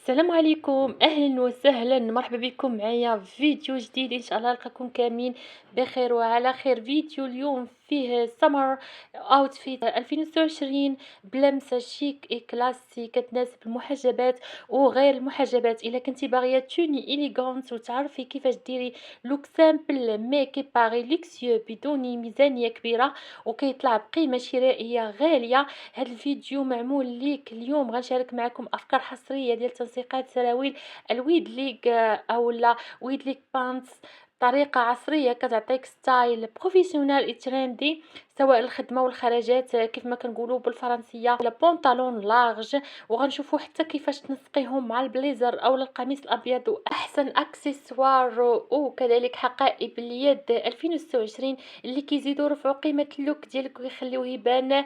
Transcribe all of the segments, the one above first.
السلام عليكم، اهلا وسهلا، مرحبا بكم معايا في فيديو جديد. ان شاء الله نلقاكم كاملين بخير وعلى خير. فيديو اليوم فيه سمر اوتفيت 2026 بلمسه شيك اي كلاسي كتناسب المحجبات وغير المحجبات. الا كنتي باغيه توني اليغانت وتعرفي كيفاش ديري لوك سامبل ميكي باغي لوكسيو بدون ميزانيه كبيره وكيطلع بقيمه شرائيه غاليه، هذا الفيديو معمول ليك اليوم. غنشارك معكم افكار حصريه ديال تنسيقات سراويل الويد ليك اولا ويد ليك بانتس بطريقه عصريه كتعطيك ستايل بروفيسيونيل تريندي، سواء الخدمه والخرجات كيف ما كنقولوا بالفرنسيه، ولا بونطالون لارج. وغنشوفوا حتى كيفاش تنسقيهم مع البليزر او القميص الابيض واحسن اكسسوار وكذلك حقائب اليد 2026 اللي كيزيدوا يرفعوا قيمه اللوك ديالك ويخليوه يبان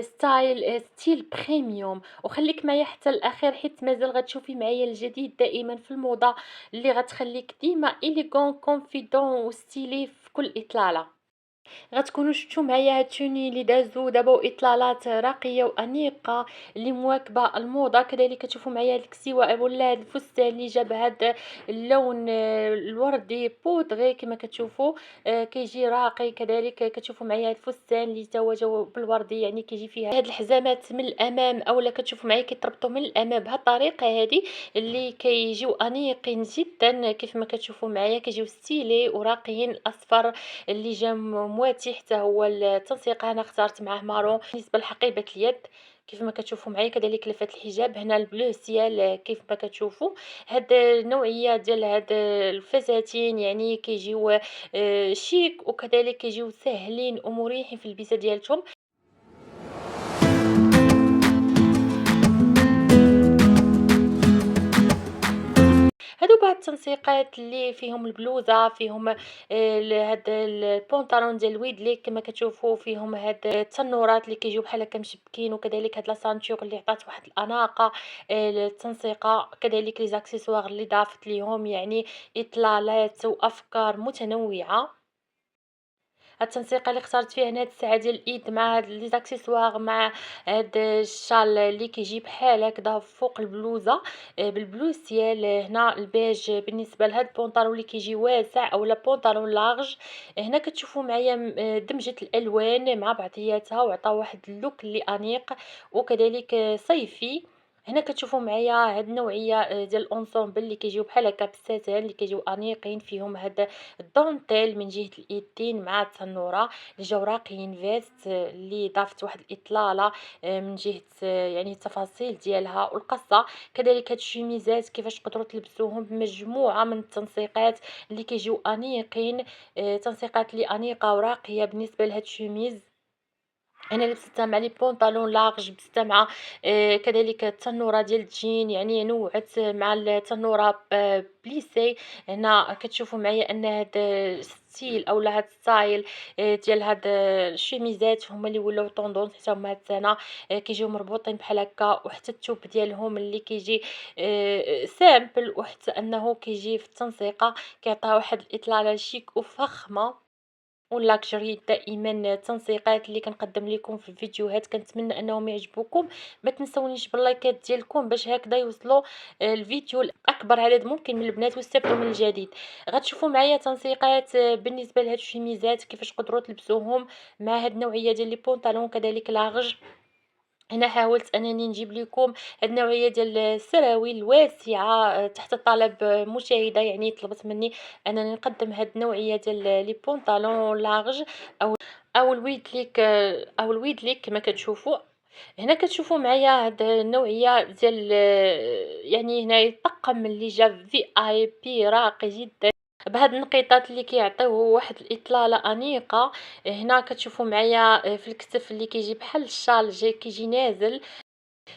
ستيل بريميوم. وخليك معايا حتى الاخير حيت مازال غتشوفي معايا الجديد دائما في الموضه اللي غتخليك ديما إليغون كونفيدون وستيلي في كل اطلاله. غتكونوا شفتوا معايا هاد التوني اللي دازو دابا واطلالات راقيه وانيقه اللي مواكبه الموضه. كذلك كتشوفوا معايا هاد الكسيوه ولا هاد الفستان اللي جاب هاد اللون الوردي بودغي كما كتشوفوا. كيجي راقي. كذلك كتشوفوا معايا هاد الفستان اللي تا هو جاو بالوردي، يعني كيجي فيها هاد الحزامات من الامام اولا كتشوفوا معايا كيتربطوا من الامام بهاد الطريقه هادي اللي كيجيو انيقين جدا. كيف ما كتشوفوا معايا كيجيو ستيلي وراقيين. الاصفر اللي جا مواتي حتى هو التنسيق انا اخترت معاه مارون. بالنسبه لحقيبه اليد كيف ما كتشوفوا معايا كذلك لفه الحجاب هنا البلو سيال. كيف ما كتشوفوا هاد النوعيه ديال هاد الفساتين يعني كيجيو شيك وكذلك كيجيو ساهلين ومريحين في البسه ديالهم. هادو بعض التنسيقات اللي فيهم البلوزه، فيهم هاد البونطالون ديال الويدلي كما كتشوفوا، فيهم هاد التنورات اللي كيجيو بحال هكا مشبكين، وكذلك هاد لاسانتور اللي عطات واحد الاناقه للتنسيقه. كذلك لي زاكسيسوار اللي ضافت ليهم يعني اطلالات وافكار متنوعه. التنسيقه اللي اخترت فيها هنا هاد الساعه ديال الايد مع هاد لي زاكسيسوار مع هاد الشال اللي كيجي بحال هكذا فوق البلوزه بالبلو سيال. هنا البيج بالنسبه لهاد البونطالون اللي كيجي واسع اولا بونطالون لارج. هنا كتشوفوا معايا دمجت الالوان مع بعضياتها وعطى واحد اللوك اللي انيق وكذلك صيفي. هنا كتشوفوا معايا هاد النوعيه ديال الانسومبل اللي كيجيو بحال هكا بالساتان اللي كيجيو انيقين، فيهم هاد الدونتيل من جهة اليدين مع التنورة اللي جاو راقيين فيست اللي ضافت واحد الإطلالة من جهة يعني التفاصيل ديالها والقصة. كذلك هاد الشميزات كيفاش تقدروا تلبسوهم بمجموعة من التنسيقات اللي كيجيو أنيقين. تنسيقات اللي أنيقة وراقية بالنسبة لهاد الشميز. أنا لبستها مع لي بونطالون لارج، لبستها مع كذلك التنورة ديال الجين، يعني نوعت مع التنورة بليسي. هنا كتشوفوا معايا أن هاد ستيل أولا هاد ستايل ديال هاد الشيميزات هما اللي ولاو طوندونس حتى هما هاد السنة. كيجيو مربوطين بحال هكا، وحتى التوب ديالهم اللي كيجي سامبل، وحتى أنه كيجي في التنسيقة كيعطيها واحد الإطلالة شيك وفخمة واللاكجري. دائما التنسيقات اللي كنقدم لكم في الفيديوهات كنتمنى انهم يعجبوكم. ما تنسونيش باللايكات ديالكم باش هكذا يوصلوا الفيديو لاكبر عدد ممكن من البنات ويستافدوا من الجديد. غتشوفوا معايا تنسيقات بالنسبه لهاد الشميزات كيفاش تقدروا تلبسوهم مع هاد النوعيه ديال لي بونطالون كذلك لارج. هنا حاولت انني نجيب لكم هاد النوعيه ديال السراويل الواسعه تحت طلب مشاهده، يعني طلبت مني انني نقدم هاد النوعيه ديال لي بونطالون لارج او الويدليك او الويدليك كما كتشوفوا. هنا كتشوفوا معايا هاد النوعيه ديال يعني هنا الطقم اللي جا في اي بي راقي جدا بهاد النقيطات اللي كيعطيوه واحد الاطلاله انيقه. هنا كتشوفوا معايا في الكتف اللي كيجي بحال الشال جاي كيجي نازل.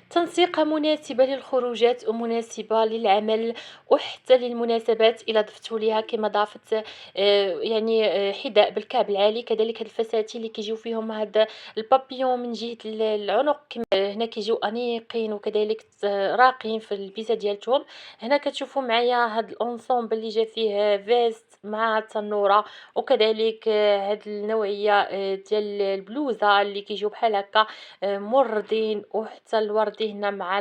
تنسيقة مناسبة للخروجات ومناسبة للعمل وحتى للمناسبات إلا ضفتو ليها كما ضافت يعني حذاء بالكعب العالي. كذلك هاد الفساتين اللي كيجيو فيهم هاد البابيون من جهة العنق كما هنا كيجيو انيقين وكذلك راقين في البيزا ديالتهم. هنا كتشوفوا معايا هاد الانسومبل اللي جا فيه فيست مع التنوره وكذلك هاد النوعيه ديال البلوزه اللي كيجيو بحال هكا موردين، وحتى الوردي هنا مع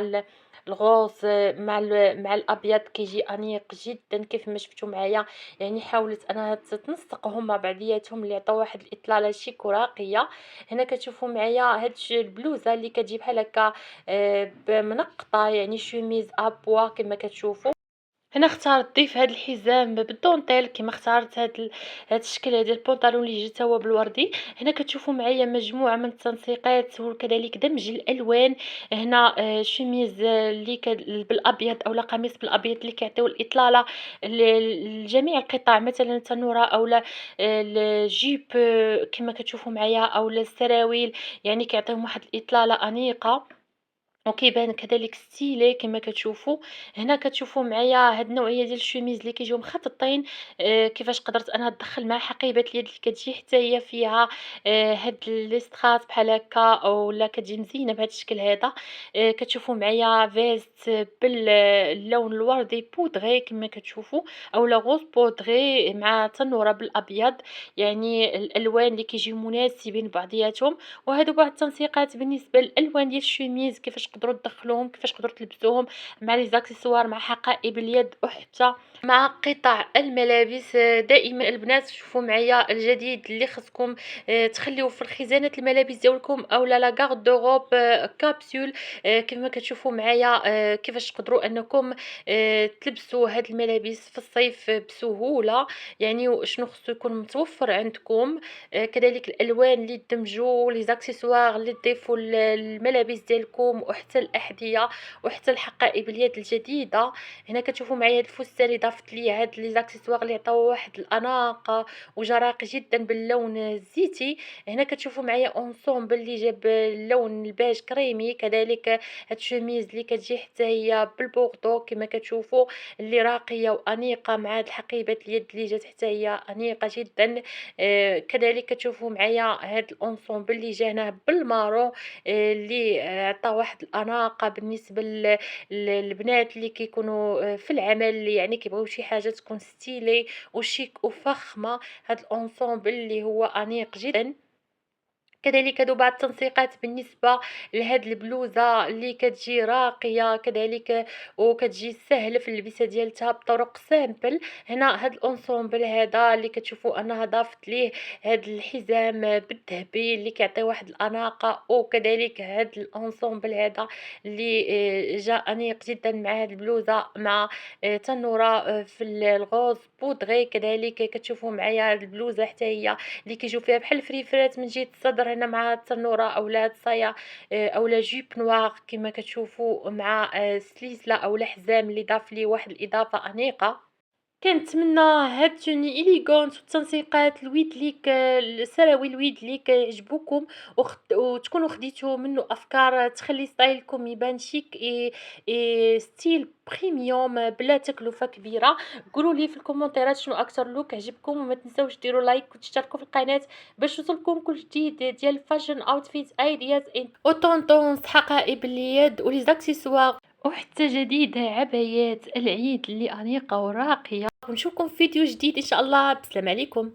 الغوز مع الأبيض كيجي أنيق جدًا كيف ما شفتوا معايا، يعني حاولت أنها تنسقهم مع بعضياتهم ليعطيو واحد الإطلالة شيك وراقية. هنا كتشوفوا معايا هاد البلوزة اللي كتجي بحال هكا بمنقطة، يعني شوميز أبوا كما كتشوفوا. هنا اختارت تضيف هاد الحزام بالدونتيل كيما اختارت هاد الشكل ديال البنطلون اللي جا تا هو بالوردي. هنا كتشوفوا معايا مجموعة من التنسيقات وكذلك دمج الألوان. هنا شوميز اللي بالأبيض أولا قميص بالأبيض اللي كيعطيو الإطلالة لجميع القطع، مثلًا التنورة أولا الجيب كيما كتشوفوا معايا أولا السراويل، يعني كيعطيوهم واحد الإطلالة أنيقة. وكيبان كذلك ستيلي كما كتشوفوا. هنا كتشوفوا معايا هاد النوعيه ديال الشوميز اللي كيجيو مخططين. كيفاش قدرت انا ندخل مع حقيبه اليد اللي كتجي حتى هي فيها هاد لي سترات بحال هكا اولا كتجي مزينه بهذا الشكل هذا. كتشوفوا معايا فيست باللون الوردي بودغي كما كتشوفوا، اولا غوز بودغي مع تنوره بالابيض، يعني الالوان اللي كيجيو مناسبين بعضياتهم. وهادو بعض التنسيقات بالنسبه للالوان ديال الشوميز، كيفاش تقدروا تدخلوهم، كيفاش تقدروا تلبسوهم مع لي زاكسيسوار، مع حقائب اليد وحتى مع قطع الملابس. دائما البنات شوفوا معايا الجديد اللي خصكم تخليوه في الخزانه الملابس ديالكم اولا لا غارد روب كابسول. كما كتشوفوا معايا كيفاش تقدروا انكم تلبسوا هاد الملابس في الصيف بسهوله، يعني شنو خصو يكون متوفر عندكم. كذلك الالوان اللي دمجوا لي زاكسيسوار اللي تضيفوا الملابس ديالكم وحتى الاحذيه وحتى الحقائب اليد الجديده. هنا كتشوفوا معايا هاد الفستان اللي ضافت ليه هاد لي زاكسيسوار اللي عطاو واحد الاناقه وجراقي جدا باللون الزيتي. هنا كتشوفوا معايا اونسومبل اللي جاب اللون الباج كريمي، كذلك هاد الشوميز اللي كتجي حتى هي بالبوردو كما كتشوفوا، اللي راقيه وانيقه مع هاد الحقيبه اليد اللي جات حتى هي انيقه جدا. كذلك كتشوفوا معايا هاد الانسومبل اللي جانا بالمارون، اللي عطى واحد الاناقه بالنسبه للبنات اللي كيكونوا في العمل، يعني كيبغيو شي حاجه تكون ستيلي وشيك وفخمه. هاد الانسومبل اللي هو انيق جدا. كذلك هادو بعض التنسيقات بالنسبة لهاد البلوزة اللي كتجي راقية كذلك وكتجي سهلة في اللبسة ديالتها بطرق سامبل. هنا هاد الانسومبل هذا اللي كتشوفوا انها ضافت ليه هاد الحزام بالذهبي اللي كيعطي واحد الاناقة، وكذلك هاد الانسومبل هذا اللي جا انيق جدا مع هاد البلوزة مع تنورة في الغوز بودغي. كذلك كتشوفوا معايا هاد البلوزة حتى هي اللي كيجيو فيها بحال الفريفرات من جهة الصدر هنا مع التنورة أولا هاد الصايا أولا جيب نوار كما كتشوفوا مع سليسلة أولا حزام اللي ضاف ليه واحد الإضافة أنيقة. كنتمنى هاد التوني إليغونت والتنسيقات الويد ليك السراويل الويد ليك يعجبوكم وتكونوا خديتوا منه أفكار تخلي ستايلكم يبان شيك ستيل بريميوم بلا تكلفة كبيرة. قولوا لي في الكومنتيرات شنو أكتر لوك عجبكم، وما تنساوش ديروا لايك وتشتركوا في القناة باش يوصلكم كل جديد ديال فاشن اوتفيت ايدياز وطونطونز حقائب اليد ولي زاكسيسوار وحتى جديد عبايات العيد اللي أنيقة وراقية. ونشوفكم في فيديو جديد إن شاء الله. بسلام عليكم.